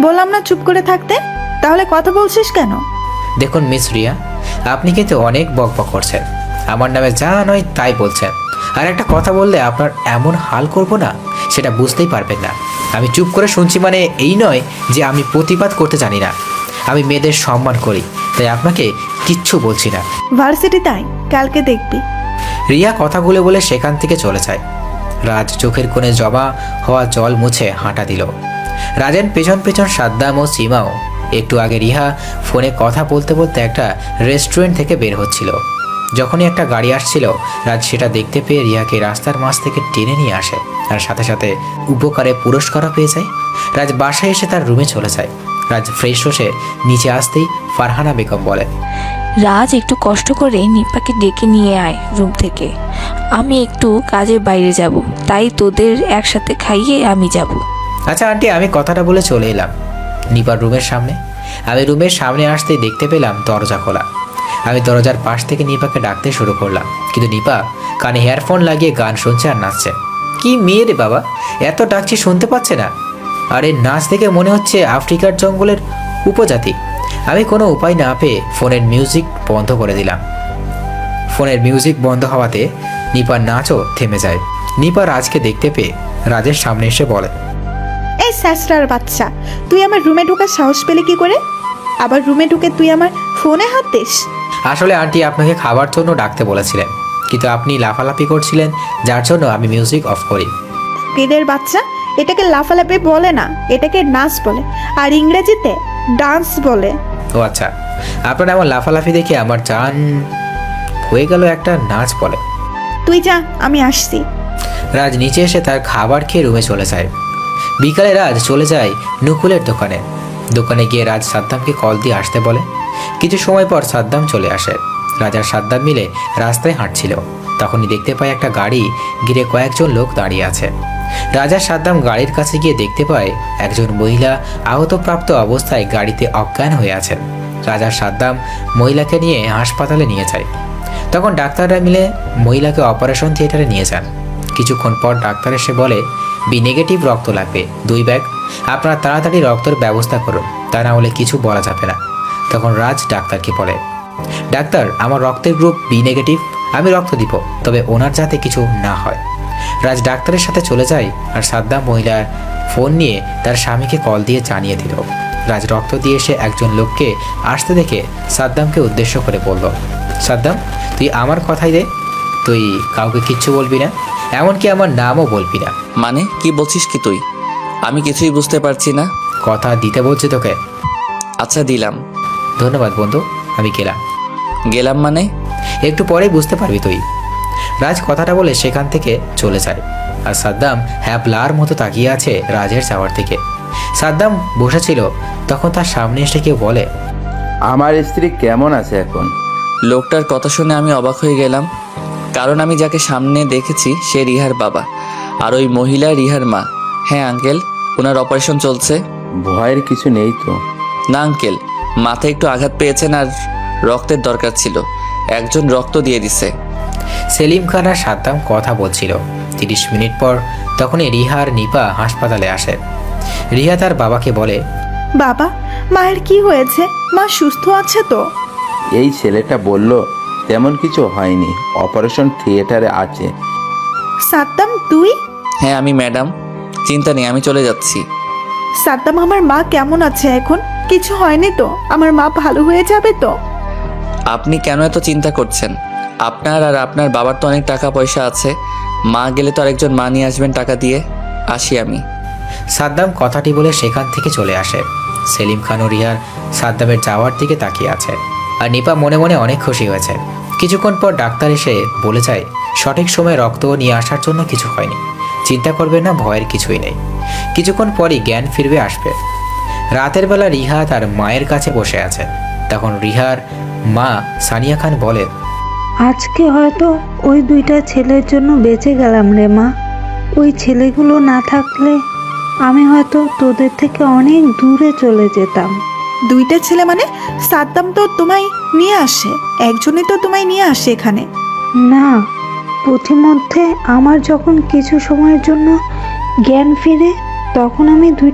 বললাম না চুপ করে থাকতে, তাহলে কথা বলছিস কেন? দেখুন মিস রিয়া, আপনি কিন্তু অনেক বকবক করছেন, আমার নামে যা নয় তাই বলছেন। আর একটা কথা বললে আপনার এমন হাল করব না, সেটা বুঝতেই পারবেন না। আমি চুপ করে শুনছি মানে এই নয় যে আমি প্রতিবাদ করতে জানি না। আমি মেয়েদের সম্মান করি, তাই আপনাকে কিচ্ছু বলছি না। ভার্সিটি তাই, কালকে দেখবি। রিয়া কথাগুলো বলে সেখান থেকে চলে যায়। রাজ চোখের কোণে জমা হওয়া জল মুছে হাঁটা দিল। রাজের পেছন পেছন সাদ্দাম ও সীমাও। একটু আগে রিহা ফোনে কথা বলতে বলতে একটা রেস্টুরেন্ট থেকে বের হচ্ছিল। যখনই একটা গাড়ি আসছিল, রাজ সেটা দেখতে পেয়ে রিয়াকে রাস্তার মাঝ থেকে টেনে নিয়ে আসে, আর সাথে সাথে উপকারে পুরস্কারও পেয়ে যায়। রাজ বাসায় এসে তার রুমে চলে যায়। রাজ ফ্রেশ হয়ে নিচে আসতেই ফারহানা বেগম বলে, রাজ একটু কষ্ট করে নিপাকে ডেকে নিয়ে আয় রুম থেকে। আমি একটু কাজের বাইরে যাব, তাই তোদের একসাথে খাইয়ে আমি যাব। আচ্ছা আন্টি, আমি কথাটা বলে চলে এলাম নিপার রুমের সামনে। আমি রুমের সামনে আসতেই দেখতে পেলাম দরজা খোলা। আমি দরজার পাশ থেকে নিপাকে ডাকতে শুরু করলাম, কিন্তু নিপা কানে হেয়ারফোন লাগিয়ে গান শুনছে আর নাচছে। কি মেয়ে রে বাবা, এত ডাকছি শুনতে পাচ্ছে না? আর এর নাচ দেখে মনে হচ্ছে আফ্রিকার জঙ্গলের উপজাতি। আমি কোনো উপায় না পেয়ে ফোনের মিউজিক বন্ধ করে দিলাম। ফোনের মিউজিক বন্ধ হওয়াতে নিপার নাচও থেমে যায়। নিপা রাজকে দেখতে পেয়ে রাজের সামনে এসে বলে, এই স্যাস্টার বাচ্চা, তুই আমার রুমে ঢোকার সাহস পেলে কি করে? আবার রুমে ঢুকে তুই আমার ফোনে হাত দিস? আসলে আন্টি আপনাকে খাবার জন্য ডাকতে বলেছিলেন, কিন্তু আপনি লাফালাফি করছিলেন, যার জন্য আমি মিউজিক অফ করি। পেদের বাচ্চা, এটাকে লাফালাফি বলে না, এটাকে নাচ বলে, আর ইংরেজিতে ডান্স বলে। ও আচ্ছা, আপনার এমন লাফালাফি দেখে আমার জান হয়ে গেল একটা নাচ বলে। তুই যা, আমি আসছি। রাজ নিচে এসে তার খাবার খেয়ে রুমে চলে যায়। বিকালে রাজ চলে যায় নুকুলের দোকানে। দোকানে গিয়ে রাজ সাদ্দামকে কল দিয়ে আসতে বলে। কিছু সময় পর সাদ্দাম চলে আসে। রাজ আর সাদ্দাম মিলে রাস্তায় হাঁটছিল, তখনই দেখতে পায় একটা গাড়ি ঘিরে কয়েকজন লোক দাঁড়িয়ে আছে। রাজা সাদ্দাম গাড়ির কাছে গিয়ে দেখতে পায় একজন মহিলা আহতপ্রাপ্ত অবস্থায় গাড়িতে অজ্ঞান হয়ে আছেন। রাজা সাদ্দাম মহিলাকে নিয়ে হাসপাতালে নিয়ে যায়। তখন ডাক্তাররা মিলে মহিলাকে অপারেশন থিয়েটারে নিয়ে যান। কিছুক্ষণ পর ডাক্তার এসে বলে, বি নেগেটিভ রক্ত লাগবে 2 ব্যাগ। আপনারা তাড়াতাড়ি রক্তের ব্যবস্থা করুন, তা না হলে কিছু বলা যাবে না। তখন রাজ ডাক্তারকে বলে, ডাক্তার, আমার রক্তের গ্রুপ বি নেগেটিভ, আমি রক্ত দিব, তবে ওনার যাতে কিছু না হয়। রাজ ডাক্তারের সাথে চলে যায়, আর সাদ্দাম মহিলার ফোন নিয়ে তার স্বামীকে কল দিয়ে জানিয়ে দিল। রাজ রক্ত দিয়ে এসে একজন লোককে আসতে দেখে সাদ্দামকে উদ্দেশ্য করে বলল, সাদ্দাম, তুই আমার কথাই দে, তুই কাউকে কিচ্ছু বলবি না, এমনকি আমার নামও বলবি না। মানে কি বলছিস কি তুই? আমি কিছুই বুঝতে পারছি না। কথা দিতে বলছি তোকে। আচ্ছা দিলাম। ধন্যবাদ বন্ধু, আমি গেলাম। গেলাম মানে? একটু পরেই বুঝতে পারবি তুই। রাজ কথাটা বলে সেখান থেকে চলে যায়, আর সাদ্দাম হ্যাবলার মতো তাকিয়ে আছে রাজের যাওয়ার দিকে। সাদ্দাম বসেছিল, তখন তার সামনে এসে কেউ বলে, আমার স্ত্রী কেমন আছে এখন? লোকটার কথা শুনে আমি অবাক হয়ে গেলাম, কারণ আমি যাকে সামনে দেখেছি সে রিহার বাবা, আর ওই মহিলা রিহার মা। হ্যাঁ আঙ্কেল, ওনার অপারেশন চলছে। ভয়ের কিছু নেই তো? না আঙ্কেল, মাথায় একটু আঘাত পেয়েছেন আর রক্তের দরকার ছিল, একজন রক্ত দিয়ে দিছে। সেলিম খান আর সাদ্দাম কথা বলছিল। 30 মিনিট পর তখনই রিহা আর নিপা হাসপাতালে আসে। রিহা তার বাবাকে বলে, বাবা, মায়ের কি হয়েছে? মা সুস্থ আছে তো? এই ছেলেটা বলল তেমন কিছু হয়নি, অপারেশন থিয়েটারে আছে। সাদ্দাম, তুই? হ্যাঁ আমি ম্যাডাম, চিন্তা নেই, আমি চলে যাচ্ছি। সাদ্দাম, আমার মা কেমন আছে এখন? কিছু হয়নি তো? আমার মা ভালো হয়ে যাবে তো? আপনি কেন এত চিন্তা করছেন? আপনার আর আপনার বাবার তো অনেক টাকা পয়সা আছে, মা গেলে তো আরেকজন মা নিয়ে আসবেন টাকা দিয়ে। আসি আমি। সাদ্দাম কথাটি বলে সেখান থেকে চলে আসে। সেলিম খান ও রিহার সাদ্দামের যাওয়ার দিকে তাকিয়ে আছে, আর নিপা মনে মনে অনেক খুশি হয়েছে। কিছুক্ষণ পর ডাক্তার এসে বলে যায়, সঠিক সময়ে রক্ত নিয়ে আসার জন্য কিছু হয়নি, চিন্তা করবে না, ভয়ের কিছুই নেই, কিছুক্ষণ পরই জ্ঞান ফিরবে আসবে। রাতের বেলা রিহা তার মায়ের কাছে বসে আছে। তখন রিহার মা সানিয়া খান বলে, আজকে হয়তো ওই 2টা ছেলের জন্য বেঁচে গেলাম রে মা। ওই ছেলেগুলো না থাকলে আমি হয়তো তোদের থেকে অনেক দূরে চলে যেতাম। 2টা ছেলে মানে? সাদ্দাম তো তোমায় নিয়ে আসে, একজনই তো তোমায় নিয়ে আসে এখানে। না, পথিমধ্যে আমার যখন কিছু সময়ের জন্য জ্ঞান ফিরে, তখন আমি 2টা